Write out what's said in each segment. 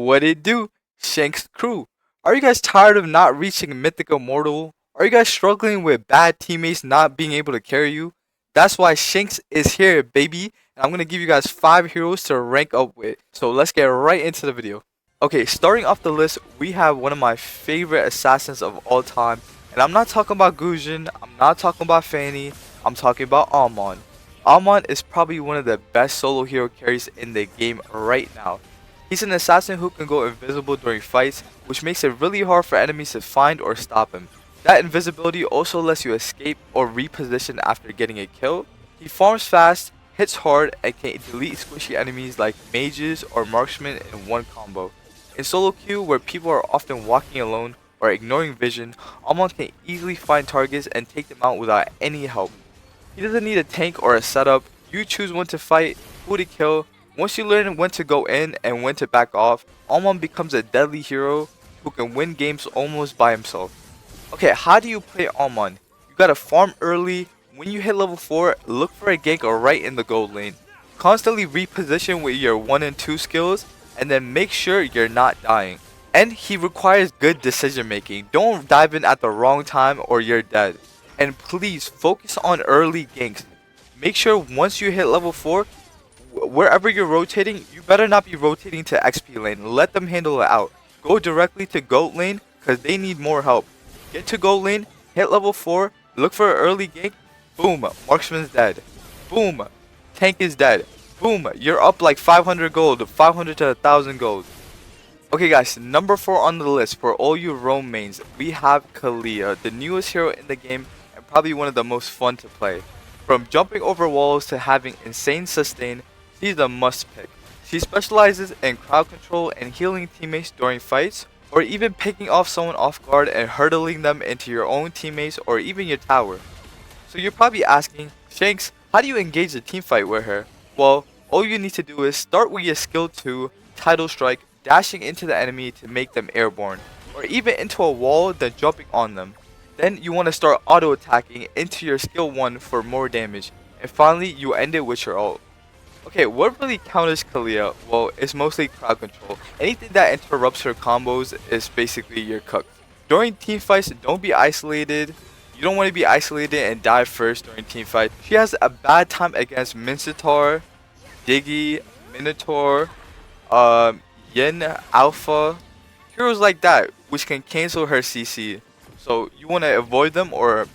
What it do? Shank's crew. Are you guys tired of not reaching Mythical Immortal? Are you guys struggling with bad teammates not being able to carry you? That's why Shanks is here, baby. And I'm gonna give you guys 5 heroes to rank up with. So let's get right into the video. Okay, starting off the list, we have one of my favorite assassins of all time. And I'm not talking about Gujin, I'm not talking about Fanny, I'm talking about Aamon. Aamon is probably one of the best solo hero carries in the game right now. He's an assassin who can go invisible during fights, which makes it really hard for enemies to find or stop him. That invisibility also lets you escape or reposition after getting a kill. He farms fast, hits hard, and can delete squishy enemies like mages or marksmen in one combo. In solo queue, where people are often walking alone or ignoring vision, Aamon can easily find targets and take them out without any help. He doesn't need a tank or a setup. You choose when to fight, who to kill. Once you learn when to go in and when to back off, Aamon becomes a deadly hero who can win games almost by himself. Okay, how do you play Aamon? You gotta farm early. When you hit level 4, look for a gank right in the gold lane. Constantly reposition with your 1 and 2 skills, and then make sure you're not dying. And he requires good decision making. Don't dive in at the wrong time or you're dead. And please focus on early ganks. Make sure once you hit level 4, wherever you're rotating, you better not be rotating to XP lane. Let them handle it out. Go directly to goat lane because they need more help. Get to goat lane, hit level 4, look for an early gank. Boom, marksman's dead. Boom, tank is dead. Boom, you're up like 500 gold, 500 to 1000 gold. Okay guys, number 4 on the list for all you roam mains, we have Kalea, the newest hero in the game and probably one of the most fun to play. From jumping over walls to having insane sustain, she's a must pick. She specializes in crowd control and healing teammates during fights, or even picking off someone off guard and hurdling them into your own teammates or even your tower. So you're probably asking, Shanks, how do you engage a team fight with her? Well, all you need to do is start with your skill 2, Tidal Strike, dashing into the enemy to make them airborne, or even into a wall then jumping on them. Then you want to start auto attacking into your skill 1 for more damage, and finally you end it with your ult. Okay, what really counters Kalea? Well, it's mostly crowd control. Anything that interrupts her combos is basically your cook. During team fights, don't be isolated. You don't want to be isolated and die first during team fights. She has a bad time against Mincetar, Diggy, Minotaur, Yin, Alpha, heroes like that, which can cancel her CC. So you want to avoid them or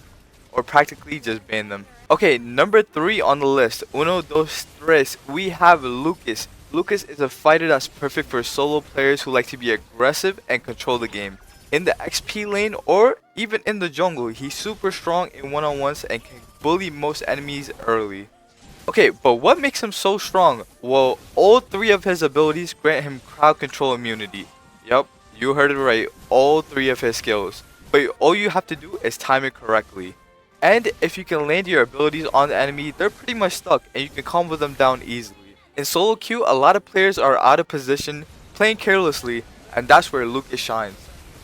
practically just ban them. Okay, number 3 on the list, uno, dos, tres, we have Lucas. Lucas is a fighter that's perfect for solo players who like to be aggressive and control the game. In the XP lane or even in the jungle, he's super strong in one-on-ones and can bully most enemies early. Okay, but what makes him so strong? Well, all 3 of his abilities grant him crowd control immunity. Yup, you heard it right, all 3 of his skills. But all you have to do is time it correctly. And if you can land your abilities on the enemy, they're pretty much stuck and you can combo them down easily. In solo queue, a lot of players are out of position, playing carelessly, and that's where Lucas shines.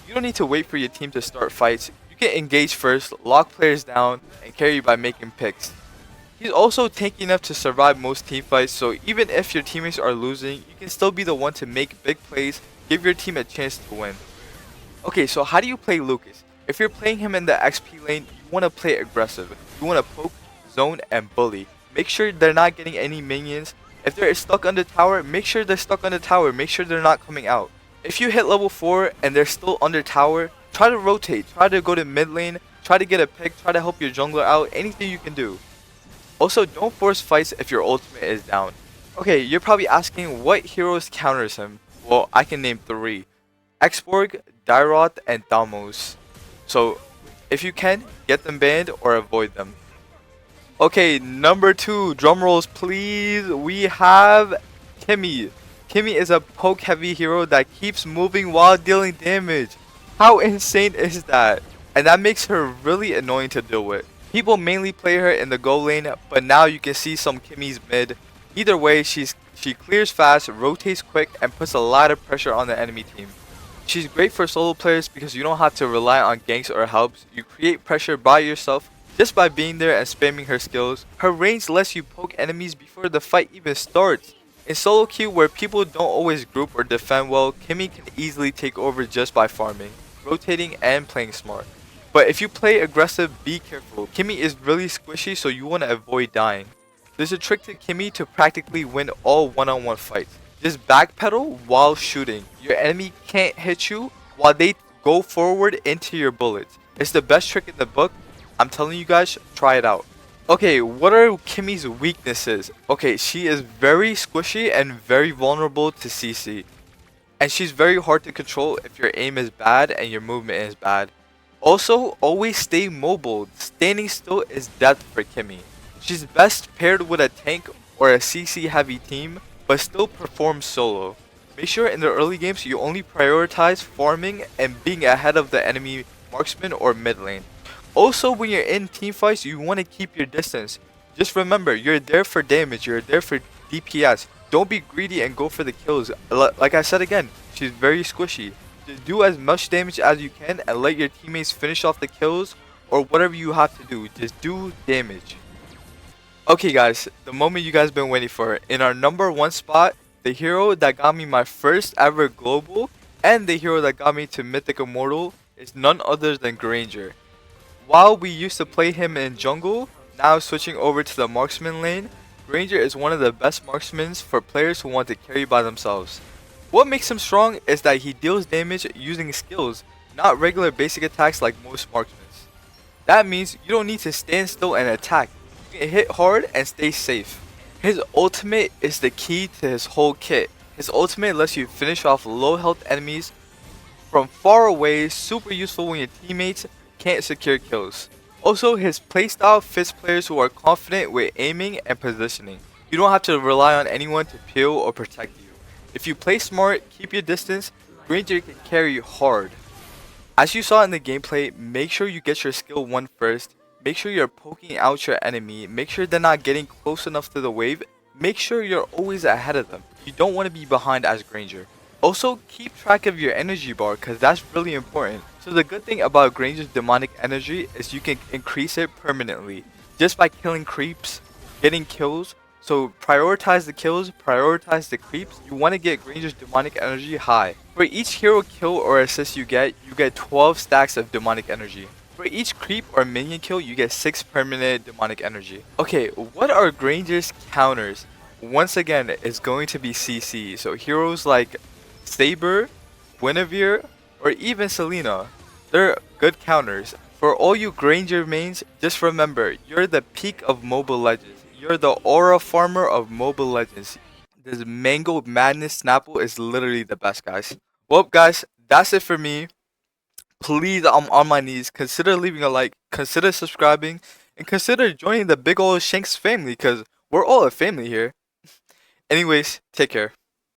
You don't need to wait for your team to start fights. You can engage first, lock players down, and carry by making picks. He's also tanky enough to survive most team fights, so even if your teammates are losing, you can still be the one to make big plays, give your team a chance to win. Okay, so how do you play Lucas? If you're playing him in the XP lane, you want to play aggressive. You want to poke, zone, and bully. Make sure they're not getting any minions. If they're stuck on the tower, make sure they're stuck on the tower. Make sure they're not coming out. If you hit level 4 and they're still under tower, try to rotate. Try to go to mid lane. Try to get a pick. Try to help your jungler out. Anything you can do. Also, don't force fights if your ultimate is down. Okay, you're probably asking what heroes counters him. Well, I can name 3. Exborg, Dairoth, and Damos. So, if you can, get them banned or avoid them. Okay, number 2, drumrolls please, we have Kimmy. Kimmy is a poke heavy hero that keeps moving while dealing damage. How insane is that? And that makes her really annoying to deal with. People mainly play her in the go lane, but now you can see some Kimmy's mid. Either way, she clears fast, rotates quick, and puts a lot of pressure on the enemy team. She's great for solo players because you don't have to rely on ganks or helps. You create pressure by yourself just by being there and spamming her skills. Her range lets you poke enemies before the fight even starts. In solo queue where people don't always group or defend well, Kimmy can easily take over just by farming, rotating, and playing smart. But if you play aggressive, be careful. Kimmy is really squishy, so you want to avoid dying. There's a trick to Kimmy to practically win all one-on-one fights. Just backpedal while shooting. Your enemy can't hit you while they go forward into your bullets. It's the best trick in the book. I'm telling you guys, try it out. Okay, what are Kimmy's weaknesses? Okay, she is very squishy and very vulnerable to CC. And she's very hard to control if your aim is bad and your movement is bad. Also, always stay mobile. Standing still is death for Kimmy. She's best paired with a tank or a CC heavy team, but still performs solo. Make sure in the early games you only prioritize farming and being ahead of the enemy marksman or mid lane. Also, when you're in team fights, you want to keep your distance. Just remember, you're there for damage, you're there for DPS. Don't be greedy and go for the kills. Like I said again, she's very squishy. Just do as much damage as you can and let your teammates finish off the kills or whatever you have to do. Just do damage. Okay guys, the moment you guys been waiting for. In our number 1 spot, the hero that got me my first ever global and the hero that got me to Mythical Immortal is none other than Granger. While we used to play him in jungle, now switching over to the marksman lane, Granger is one of the best marksmen for players who want to carry by themselves. What makes him strong is that he deals damage using skills, not regular basic attacks like most marksmen. That means you don't need to stand still and attack. You can hit hard and stay safe. His ultimate is the key to his whole kit. His ultimate lets you finish off low health enemies from far away, super useful when your teammates can't secure kills. Also, his playstyle fits players who are confident with aiming and positioning. You don't have to rely on anyone to peel or protect you. If you play smart, keep your distance, Granger can carry hard. As you saw in the gameplay, make sure you get your skill 1 first, make sure you're poking out your enemy, make sure they're not getting close enough to the wave, make sure you're always ahead of them. You don't want to be behind as Granger. Also, keep track of your energy bar because that's really important. So the good thing about Granger's demonic energy is you can increase it permanently just by killing creeps, getting kills. So prioritize the kills, prioritize the creeps. You want to get Granger's demonic energy high. For each hero kill or assist you get 12 stacks of demonic energy. For each creep or minion kill, you get 6 permanent demonic energy. Okay, what are Granger's counters? Once again, it's going to be CC. So heroes like Saber, Guinevere, or even Selena. They're good counters. For all you Granger mains, just remember, you're the peak of Mobile Legends. You're the aura farmer of Mobile Legends. This Mango Madness Snapple is literally the best, guys. Well, guys, that's it for me. Please, I'm on my knees. Consider leaving a like, consider subscribing, and consider joining the big ol' Shanks family, because we're all a family here. Anyways, take care.